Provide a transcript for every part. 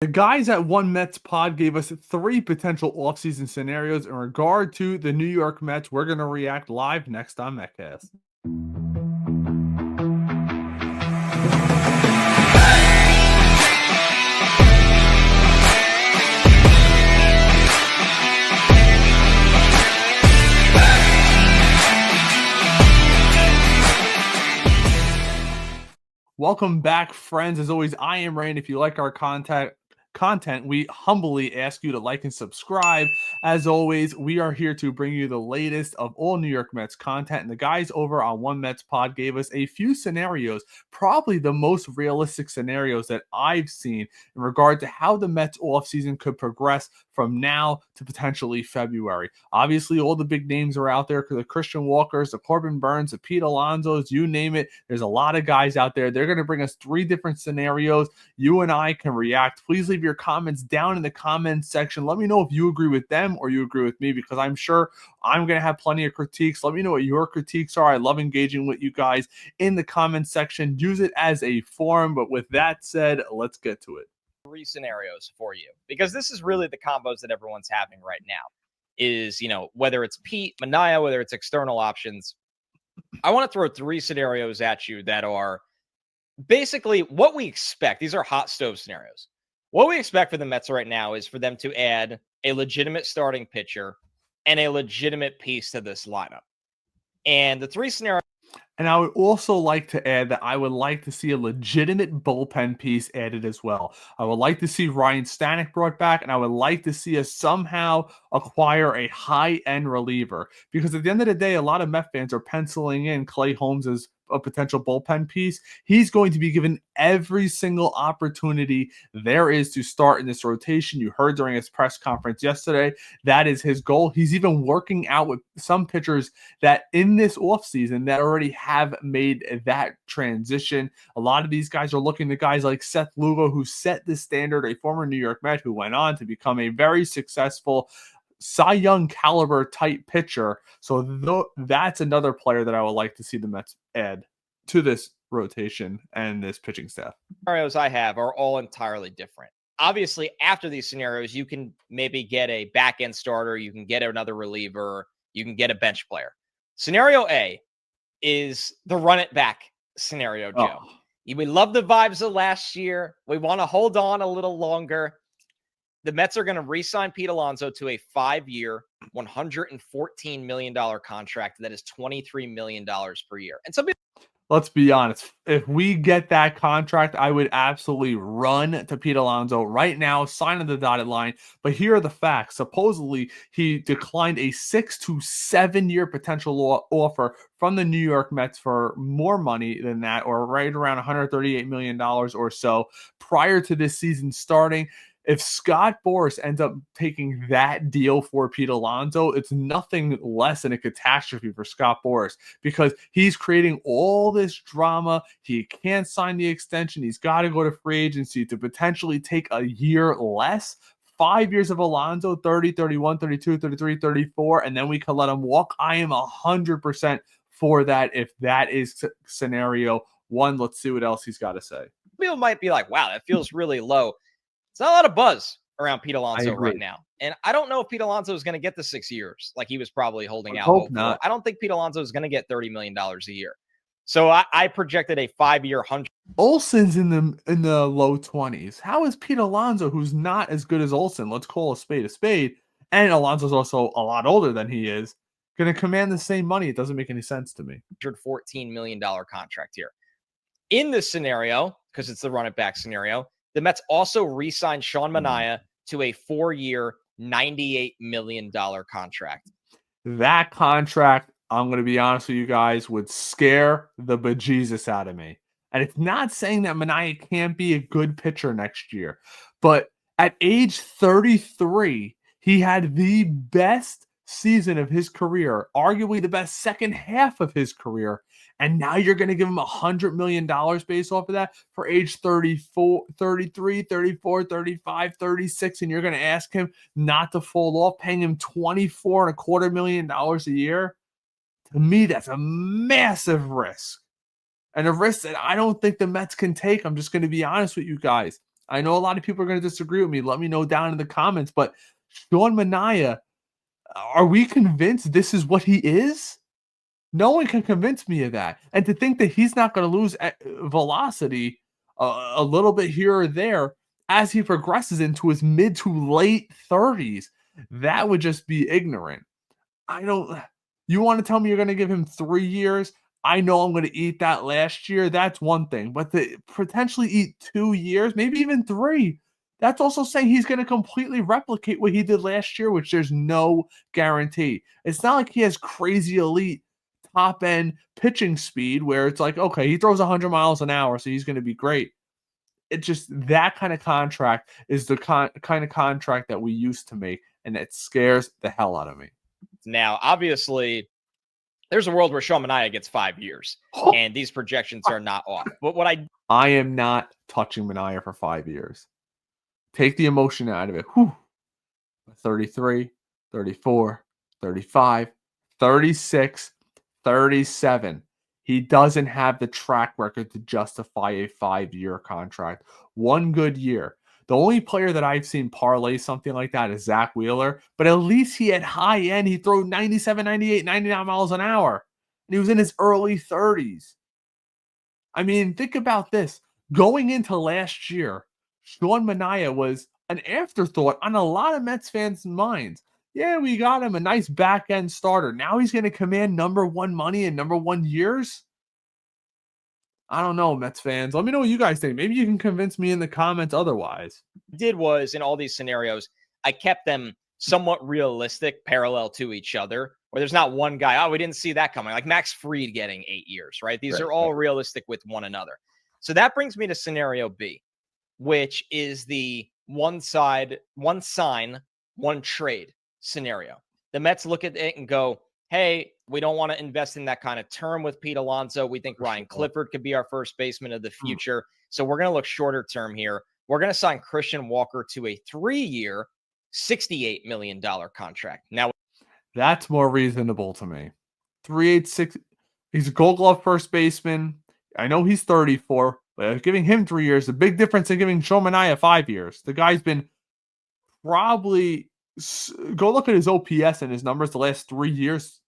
The guys at One Mets Pod gave us 3 potential offseason scenarios in regard to the New York Mets. We're going to react live next on MetCast. Welcome back, friends. As always, I am Rain. If you like our content, we humbly ask you to like and subscribe. As always, we are here to bring you the latest of all New York Mets content. And the guys over on One Mets Pod gave us a few scenarios, probably the most realistic scenarios that I've seen in regard to how the Mets offseason could progress from now to potentially February. Obviously, all the big names are out there, the Christian Walkers, the Corbin Burns, the Pete Alonsos, you name it. There's a lot of guys out there. They're going to bring us 3 different scenarios. You and I can react. Please leave your comments down in the comments section. Let me know if you agree with them or you agree with me, because I'm sure I'm going to have plenty of critiques. Let me know what your critiques are. I love engaging with you guys in the comments section. Use it as a forum. But with that said, let's get to it. 3 scenarios for you, because this is really the combos that everyone's having right now is, whether it's Pete, Manaea, whether it's external options. I want to throw 3 scenarios at you that are basically what we expect. These are hot stove scenarios. What we expect for the Mets right now is for them to add a legitimate starting pitcher and a legitimate piece to this lineup. And the 3 scenarios. And I would also like to add that I would like to see a legitimate bullpen piece added as well. I would like to see Ryan Stanek brought back, and I would like to see us somehow acquire a high-end reliever. Because at the end of the day, a lot of Met fans are penciling in Clay Holmes as a potential bullpen piece. He's going to be given every single opportunity there is to start in this rotation. You heard during his press conference yesterday, that is his goal. He's even working out with some pitchers that in this offseason that already have made that transition. A lot of these guys are looking to guys like Seth Lugo, who set the standard, a former New York Met who went on to become a very successful Cy Young caliber type pitcher. So that's another player that I would like to see the Mets add to this rotation and this pitching staff. Scenarios I have are all entirely different. Obviously, after these scenarios, you can maybe get a back-end starter, you can get another reliever, you can get a bench player. Scenario A is the run it back scenario, Joe. We love the vibes of last year. We want to hold on a little longer. The Mets are going to re-sign Pete Alonso to a 5-year, $114 million contract that is $23 million per year. And let's be honest, if we get that contract, I would absolutely run to Pete Alonso right now, sign on the dotted line. But here are the facts. Supposedly, he declined a 6 to 7 year potential offer from the New York Mets for more money than that, or right around $138 million or so prior to this season starting. If Scott Boras ends up taking that deal for Pete Alonso, it's nothing less than a catastrophe for Scott Boras, because he's creating all this drama. He can't sign the extension. He's got to go to free agency to potentially take a year less. 5 years of Alonso, 30, 31, 32, 33, 34, and then we can let him walk. I am 100% for that if that is scenario 1. Let's see what else he's got to say. People might be like, wow, that feels really low. It's not a lot of buzz around Pete Alonso right now. And I don't know if Pete Alonso is going to get the 6 years like he was probably holding out. Hope not. I don't think Pete Alonso is going to get $30 million a year. So I projected a 5-year 100. Olsen's in the low 20s. How is Pete Alonso, who's not as good as Olsen, let's call a spade, and Alonso's also a lot older than he is, going to command the same money? It doesn't make any sense to me. $14 million contract here. In this scenario, because it's the run it back scenario, the Mets also re-signed Sean Manaea to a 4-year, $98 million contract. That contract, I'm going to be honest with you guys, would scare the bejesus out of me. And it's not saying that Manaea can't be a good pitcher next year, but at age 33, he had the best season of his career, arguably the best second half of his career. And now you're going to give him $100 million based off of that for age 34, 33, 34, 35, 36. And you're going to ask him not to fall off, paying him $24.25 million a year. To me, that's a massive risk. And a risk that I don't think the Mets can take. I'm just going to be honest with you guys. I know a lot of people are going to disagree with me. Let me know down in the comments. But Sean Manaea, are we convinced this is what he is? No one can convince me of that. And to think that he's not going to lose velocity a little bit here or there as he progresses into his mid to late 30s, that would just be ignorant. I don't. You want to tell me you're going to give him 3 years? I know I'm going to eat that last year. That's one thing. But to potentially eat 2 years, maybe even three, that's also saying he's going to completely replicate what he did last year, which there's no guarantee. It's not like he has crazy elite top end pitching speed where it's like, okay, he throws 100 miles an hour, so he's going to be great. It's just that kind of contract is the kind of contract that we used to make, and it scares the hell out of me. Now, obviously, there's a world where Sean Manaea gets 5 years, and these projections are not off. But what I am not touching Manaea for 5 years. Take the emotion out of it. 33, 34, 35, 36, 37. He doesn't have the track record to justify a 5-year contract. One good year. The only player that I've seen parlay something like that is Zach Wheeler, but at least he had high end. He threw 97, 98, 99 miles an hour, and he was in his early 30s. I mean, think about this. Going into last year, Sean Manaea was an afterthought on a lot of Mets fans' minds. Yeah, we got him a nice back end starter. Now he's going to command number one money in number 1 years. I don't know, Mets fans. Let me know what you guys think. Maybe you can convince me in the comments otherwise. did was in all these scenarios, I kept them somewhat realistic, parallel to each other, where there's not one guy, oh, we didn't see that coming. Like Max Fried getting 8 years, right? These are all realistic with one another. So that brings me to scenario B, which is the one side, one sign, one trade scenario. The Mets look at it and go, hey, we don't want to invest in that kind of term with Pete Alonso. We think Ryan Clifford could be our first baseman of the future. So we're going to look shorter term here. We're going to sign Christian Walker to a 3-year, $68 million contract. Now, that's more reasonable to me. 386. He's a Gold Glove first baseman. I know he's 34, but giving him 3 years, the big difference in giving Sean Manaea 5 years. The guy's been probably, go look at his OPS and his numbers the last 3 years.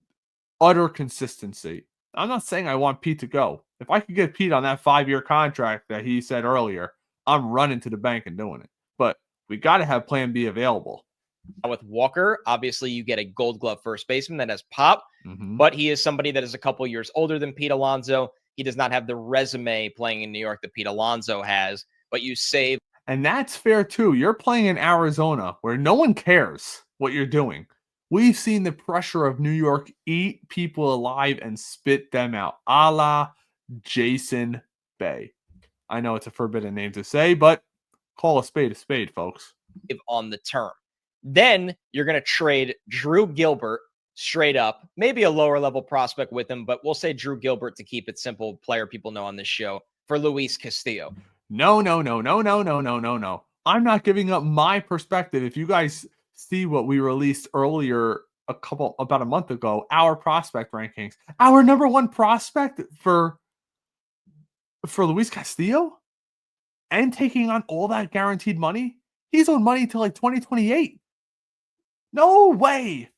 Utter consistency. I'm not saying I want Pete to go. If I could get Pete on that 5-year contract that he said earlier, I'm running to the bank and doing it. But we got to have plan B available. With Walker, obviously you get a Gold Glove first baseman that has pop, but he is somebody that is a couple years older than Pete Alonso. He does not have the resume playing in New York that Pete Alonso has, but you save. And that's fair too. You're playing in Arizona where no one cares what you're doing. We've seen the pressure of New York eat people alive and spit them out, a la Jason Bay. I know it's a forbidden name to say, but call a spade, folks. On the term. Then you're going to trade Drew Gilbert straight up, maybe a lower level prospect with him, but we'll say Drew Gilbert to keep it simple, player people know on this show, for Luis Castillo. No. I'm not giving up my perspective. If you guys see what we released earlier, about a month ago, our prospect rankings, our number one prospect for Luis Castillo, and taking on all that guaranteed money, he's owed money till like 2028. No way.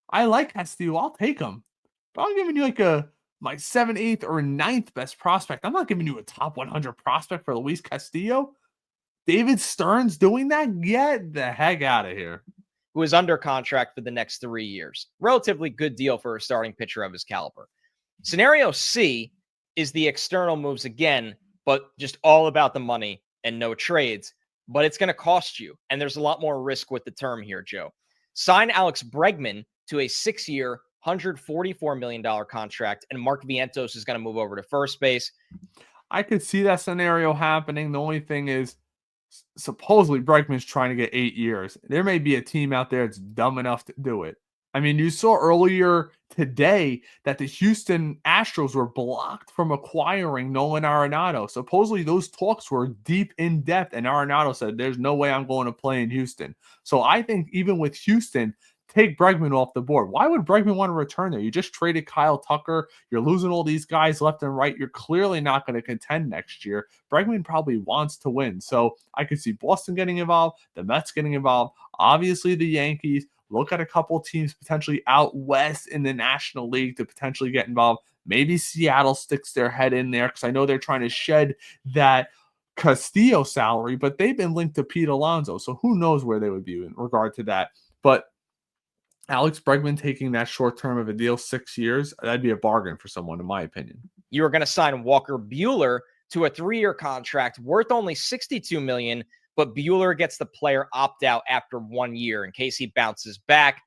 I like Castillo. I'll take him. But I'm giving you like my 7th, 8th, or 9th best prospect. I'm not giving you a top 100 prospect for Luis Castillo. David Stearns doing that? Get the heck out of here. Who is under contract for the next 3 years. Relatively good deal for a starting pitcher of his caliber. Scenario C is the external moves again, but just all about the money and no trades. But it's going to cost you. And there's a lot more risk with the term here, Joe. Sign Alex Bregman to a 6-year, $144 million contract, and Mark Vientos is going to move over to first base. I could see that scenario happening. The only thing is, supposedly Bregman's trying to get 8 years. There may be a team out there that's dumb enough to do it. I mean, you saw earlier today that the Houston Astros were blocked from acquiring Nolan Arenado. Supposedly those talks were deep in depth, and Arenado said, there's no way I'm going to play in Houston. So I think even with Houston, take Bregman off the board. Why would Bregman want to return there? You just traded Kyle Tucker. You're losing all these guys left and right. You're clearly not going to contend next year. Bregman probably wants to win. So I could see Boston getting involved, the Mets getting involved, obviously the Yankees. Look at a couple teams potentially out west in the National League to potentially get involved. Maybe Seattle sticks their head in there because I know they're trying to shed that Castillo salary, but they've been linked to Pete Alonso. So who knows where they would be in regard to that. But Alex Bregman taking that short term of a deal, 6 years, that'd be a bargain for someone, in my opinion. You were going to sign Walker Buehler to a 3-year contract worth only $62 million, but Buehler gets the player opt out after 1 year in case he bounces back.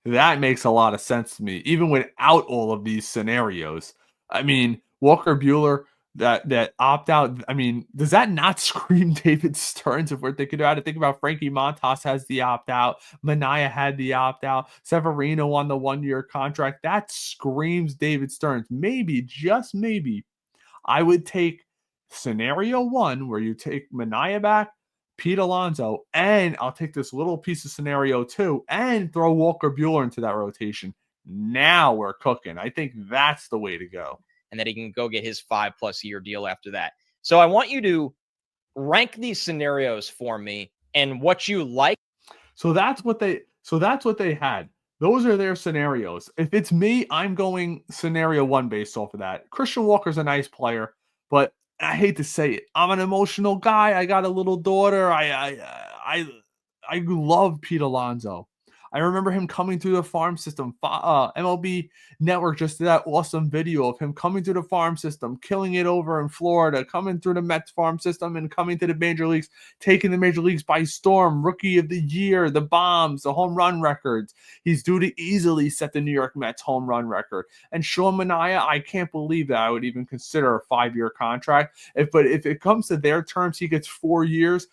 That makes a lot of sense to me, even without all of these scenarios. I mean, Walker Buehler, that opt out. I mean, does that not scream David Stearns if we're thinking about it? Think about Frankie Montas has the opt out, Mania had the opt out, Severino on the 1-year contract. That screams David Stearns. Maybe, just maybe, I would take scenario 1 where you take Mania back, Pete Alonso, and I'll take this little piece of scenario 2 and throw Walker Buehler into that rotation. Now we're cooking. I think that's the way to go. And then he can go get his 5+ year deal after that. So I want you to rank these scenarios for me and what you like. So that's what they had. Those are their scenarios. If it's me, I'm going scenario 1 based off of that. Christian Walker's a nice player, but I hate to say it, I'm an emotional guy. I got a little daughter. I love Pete Alonso. I remember him coming through the farm system. MLB Network just did that awesome video of him coming through the farm system, killing it over in Florida, coming through the Mets farm system and coming to the major leagues, taking the major leagues by storm. Rookie of the year, the bombs, the home run records. He's due to easily set the New York Mets home run record. And Sean Manaea, I can't believe that I would even consider a 5-year contract. But if it comes to their terms, he gets 4 years.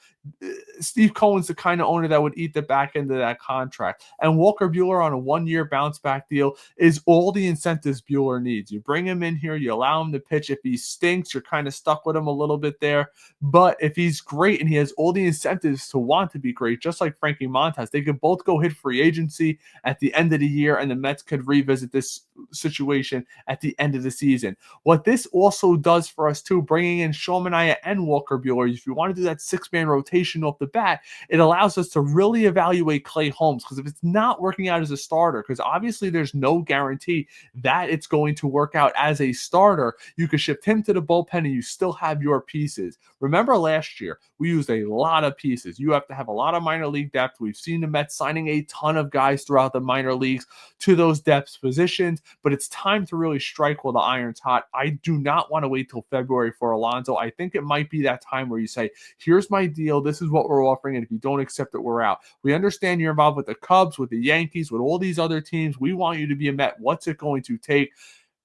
Steve Cohen's the kind of owner that would eat the back end of that contract. And Walker Buehler on a 1-year bounce back deal is all the incentives Buehler needs. You bring him in here, you allow him to pitch. If he stinks, you're kind of stuck with him a little bit there. But if he's great and he has all the incentives to want to be great, just like Frankie Montas, they could both go hit free agency at the end of the year, and the Mets could revisit this situation at the end of the season. What this also does for us too, bringing in Sean Manaea and Walker Buehler, if you want to do that 6-man rotation off the bat, it allows us to really evaluate Clay Holmes, because if it's not working out as a starter, because obviously there's no guarantee that it's going to work out as a starter, you could shift him to the bullpen and you still have your pieces. Remember last year, we used a lot of pieces. You have to have a lot of minor league depth. We've seen the Mets signing a ton of guys throughout the minor leagues to those depth positions, but it's time to really strike while the iron's hot. I do not want to wait till February for Alonso. I think it might be that time where you say, here's my deal, this is what we're offering, and if you don't accept it, we're out. We understand you're involved with the Cubs, with the Yankees, with all these other teams. We want you to be a Met. What's it going to take?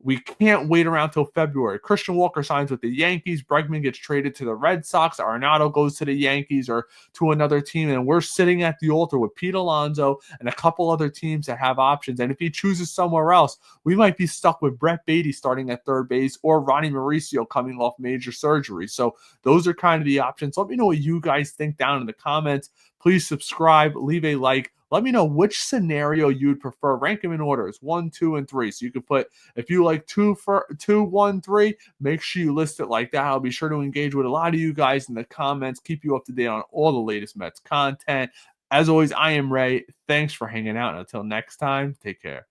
We can't wait around till February. Christian Walker signs with the Yankees. Bregman gets traded to the Red Sox. Arenado goes to the Yankees or to another team. And we're sitting at the altar with Pete Alonso and a couple other teams that have options. And if he chooses somewhere else, we might be stuck with Brett Beatty starting at third base or Ronnie Mauricio coming off major surgery. So those are kind of the options. Let me know what you guys think down in the comments. Please subscribe, leave a like. Let me know which scenario you'd prefer. Rank them in orders 1, 2, and 3. So you could put, if you like 2, 1, 3, make sure you list it like that. I'll be sure to engage with a lot of you guys in the comments, keep you up to date on all the latest Mets content. As always, I am Ray. Thanks for hanging out. And until next time, take care.